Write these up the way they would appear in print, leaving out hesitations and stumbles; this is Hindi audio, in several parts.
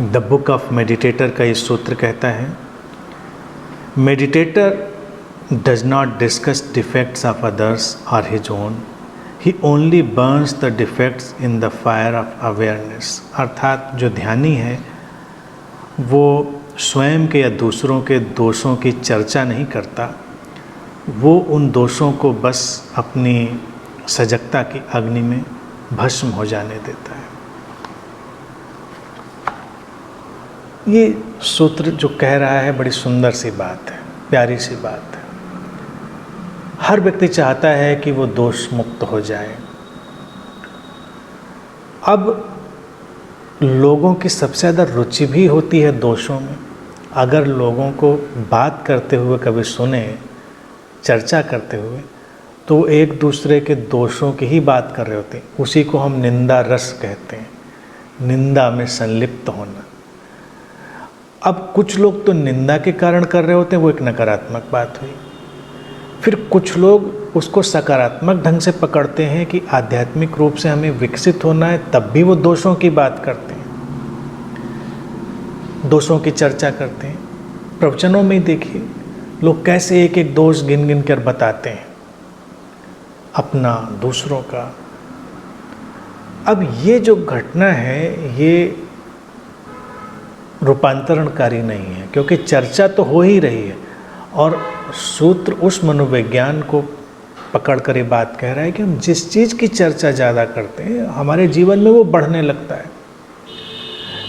द बुक ऑफ मेडिटेटर का ये सूत्र कहता है, meditator does not discuss defects of others और his own, he only burns the defects in the fire of awareness. अर्थात जो ध्यानी है वो स्वयं के या दूसरों के दोषों की चर्चा नहीं करता, वो उन दोषों को बस अपनी सजगता की अग्नि में भस्म हो जाने देता है। ये सूत्र जो कह रहा है बड़ी सुंदर सी बात है, प्यारी सी बात है। हर व्यक्ति चाहता है कि वो दोष मुक्त हो जाए। अब लोगों की सबसे ज़्यादा रुचि भी होती है दोषों में। अगर लोगों को बात करते हुए कभी सुने, चर्चा करते हुए, तो एक दूसरे के दोषों की ही बात कर रहे होते हैं। उसी को हम निंदा रस कहते हैं, निंदा में संलिप्त होना। अब कुछ लोग तो निंदा के कारण कर रहे होते हैं, वो एक नकारात्मक बात हुई। फिर कुछ लोग उसको सकारात्मक ढंग से पकड़ते हैं कि आध्यात्मिक रूप से हमें विकसित होना है, तब भी वो दोषों की बात करते हैं, दोषों की चर्चा करते हैं। प्रवचनों में देखिए लोग कैसे एक एक दोष गिन गिन कर बताते हैं, अपना, दूसरों का। अब ये जो घटना है ये रूपांतरणकारी नहीं है, क्योंकि चर्चा तो हो ही रही है और सूत्र उस मनोविज्ञान को पकड़ कर ये बात कह रहा है कि हम जिस चीज़ की चर्चा ज़्यादा करते हैं हमारे जीवन में वो बढ़ने लगता है।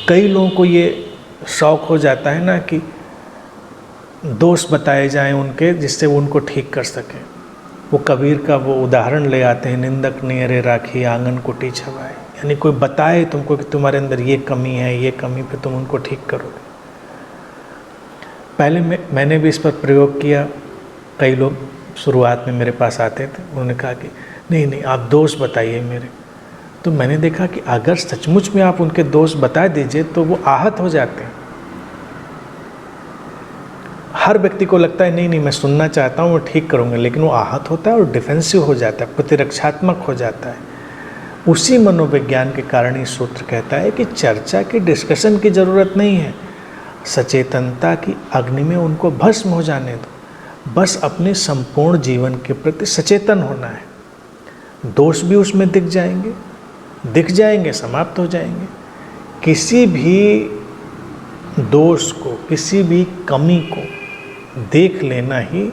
कई लोगों को ये शौक़ हो जाता है ना कि दोष बताए जाएं उनके, जिससे वो उनको ठीक कर सकें। वो कबीर का वो उदाहरण ले आते हैं, निंदक नियरे राखी आंगन कुटी छवाए। यानी कोई बताए तुमको कि तुम्हारे अंदर ये कमी है, ये कमी, फिर तुम उनको ठीक करोगे। पहले मैंने भी इस पर प्रयोग किया। कई लोग शुरुआत में मेरे पास आते थे, उन्होंने कहा कि नहीं आप दोष बताइए मेरे। तो मैंने देखा कि अगर सचमुच में आप उनके दोष बता दीजिए तो वो आहत हो जाते हैं। हर व्यक्ति को लगता है नहीं मैं सुनना चाहता हूँ, वो ठीक करूँगा, लेकिन वो आहत होता है और डिफेंसिव हो जाता है, प्रतिरक्षात्मक हो जाता है। उसी मनोविज्ञान के कारण ये सूत्र कहता है कि चर्चा की, डिस्कशन की ज़रूरत नहीं है। सचेतनता की अग्नि में उनको भस्म हो जाने दो। बस अपने संपूर्ण जीवन के प्रति सचेतन होना है। दोष भी उसमें दिख जाएंगे, समाप्त हो जाएंगे। किसी भी दोष को, किसी भी कमी को देख लेना ही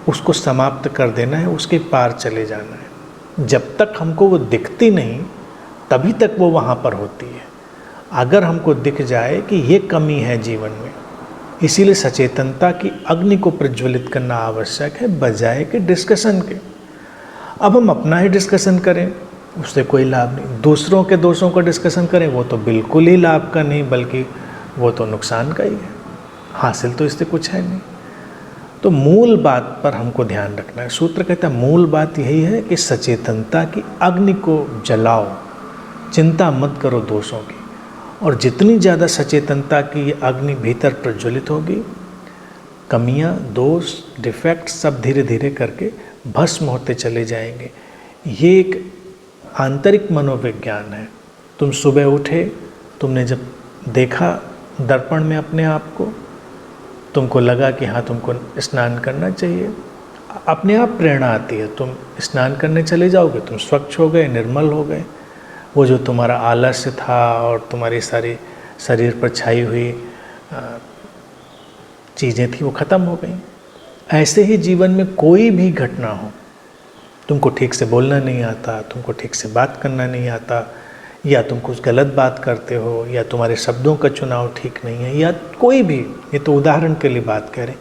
उसको समाप्त कर देना है, उसके पार चले जाना है। जब तक हमको वो दिखती नहीं तभी तक वो वहाँ पर होती है। अगर हमको दिख जाए कि ये कमी है जीवन में, इसीलिए सचेतनता की अग्नि को प्रज्वलित करना आवश्यक है, बजाय के डिस्कशन के। अब हम अपना ही डिस्कशन करें, उससे कोई लाभ नहीं। दूसरों के दोषों का डिस्कशन करें, वो तो बिल्कुल ही लाभ का नहीं, बल्कि वो तो नुकसान का ही है। हासिल तो इससे कुछ है नहीं। तो मूल बात पर हमको ध्यान रखना है। सूत्र कहता है मूल बात यही है कि सचेतनता की अग्नि को जलाओ, चिंता मत करो दोषों की। और जितनी ज़्यादा सचेतनता की ये अग्नि भीतर प्रज्वलित होगी, कमियां, दोष, डिफेक्ट सब धीरे धीरे करके भस्म होते चले जाएंगे। ये एक आंतरिक मनोविज्ञान है। तुम सुबह उठे, तुमने जब देखा दर्पण में अपने आप को, तुमको लगा कि हाँ तुमको स्नान करना चाहिए, अपने आप प्रेरणा आती है, तुम स्नान करने चले जाओगे, तुम स्वच्छ हो गए, निर्मल हो गए। वो जो तुम्हारा आलस्य था और तुम्हारी सारी शरीर पर छाई हुई चीज़ें थी वो ख़त्म हो गई। ऐसे ही जीवन में कोई भी घटना हो, तुमको ठीक से बोलना नहीं आता, तुमको ठीक से बात करना नहीं आता, या तुम कुछ गलत बात करते हो, या तुम्हारे शब्दों का चुनाव ठीक नहीं है, या कोई भी, ये तो उदाहरण के लिए बात करें,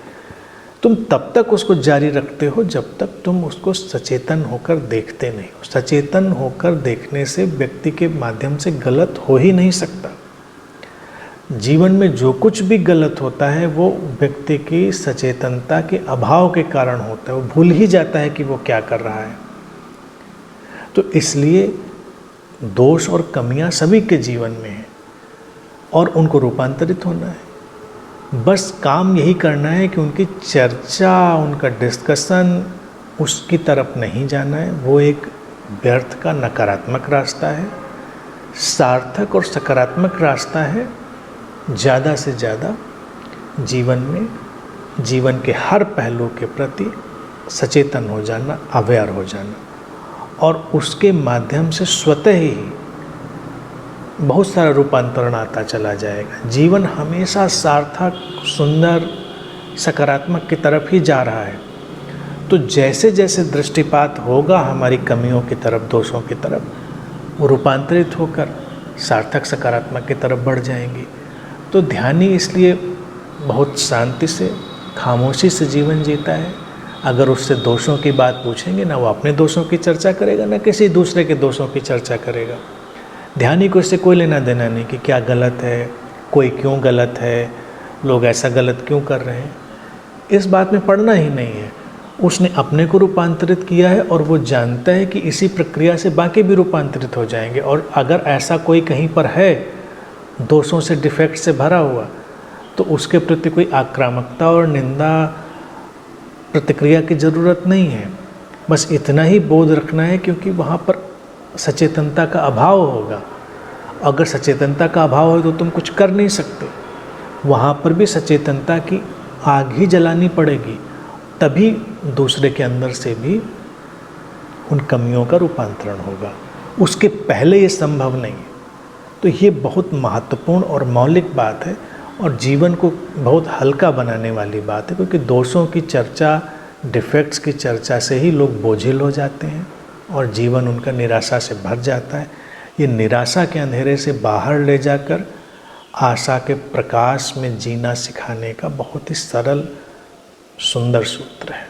तुम तब तक उसको जारी रखते हो जब तक तुम उसको सचेतन होकर देखते नहीं हो। सचेतन होकर देखने से व्यक्ति के माध्यम से गलत हो ही नहीं सकता। जीवन में जो कुछ भी गलत होता है वो व्यक्ति की सचेतनता के अभाव के कारण होता है। वो भूल ही जाता है कि वो क्या कर रहा है। तो इसलिए दोष और कमियां सभी के जीवन में हैं और उनको रूपांतरित होना है। बस काम यही करना है कि उनकी चर्चा, उनका डिस्कशन उसकी तरफ नहीं जाना है। वो एक व्यर्थ का नकारात्मक रास्ता है। सार्थक और सकारात्मक रास्ता है ज़्यादा से ज़्यादा जीवन में, जीवन के हर पहलू के प्रति सचेतन हो जाना, अवेयर हो जाना, और उसके माध्यम से स्वतः ही बहुत सारा रूपांतरण आता चला जाएगा। जीवन हमेशा सार्थक, सुंदर, सकारात्मक की तरफ ही जा रहा है। तो जैसे जैसे दृष्टिपात होगा हमारी कमियों की तरफ, दोषों की तरफ, वो रूपांतरित होकर सार्थक, सकारात्मक की तरफ बढ़ जाएंगी। तो ध्यानी इसलिए बहुत शांति से, खामोशी से जीवन जीता है। अगर उससे दोषों की बात पूछेंगे ना, वो अपने दोषों की चर्चा करेगा, ना किसी दूसरे के दोषों की चर्चा करेगा। ध्यानी को इससे कोई लेना देना नहीं कि क्या गलत है, कोई क्यों गलत है, लोग ऐसा गलत क्यों कर रहे हैं, इस बात में पड़ना ही नहीं है। उसने अपने को रूपांतरित किया है और वो जानता है कि इसी प्रक्रिया से बाकी भी रूपांतरित हो जाएंगे। और अगर ऐसा कोई कहीं पर है दोषों से, डिफेक्ट से भरा हुआ, तो उसके प्रति कोई आक्रामकता और निंदा प्रतिक्रिया की ज़रूरत नहीं है। बस इतना ही बोध रखना है, क्योंकि वहाँ पर सचेतनता का अभाव होगा। अगर सचेतनता का अभाव हो तो तुम कुछ कर नहीं सकते। वहाँ पर भी सचेतनता की आग ही जलानी पड़ेगी, तभी दूसरे के अंदर से भी उन कमियों का रूपांतरण होगा। उसके पहले ये संभव नहीं है। तो ये बहुत महत्वपूर्ण और मौलिक बात है, और जीवन को बहुत हल्का बनाने वाली बात है, क्योंकि दोषों की चर्चा, डिफेक्ट्स की चर्चा से ही लोग बोझिल हो जाते हैं और जीवन उनका निराशा से भर जाता है। ये निराशा के अंधेरे से बाहर ले जाकर आशा के प्रकाश में जीना सिखाने का बहुत ही सरल, सुंदर सूत्र है।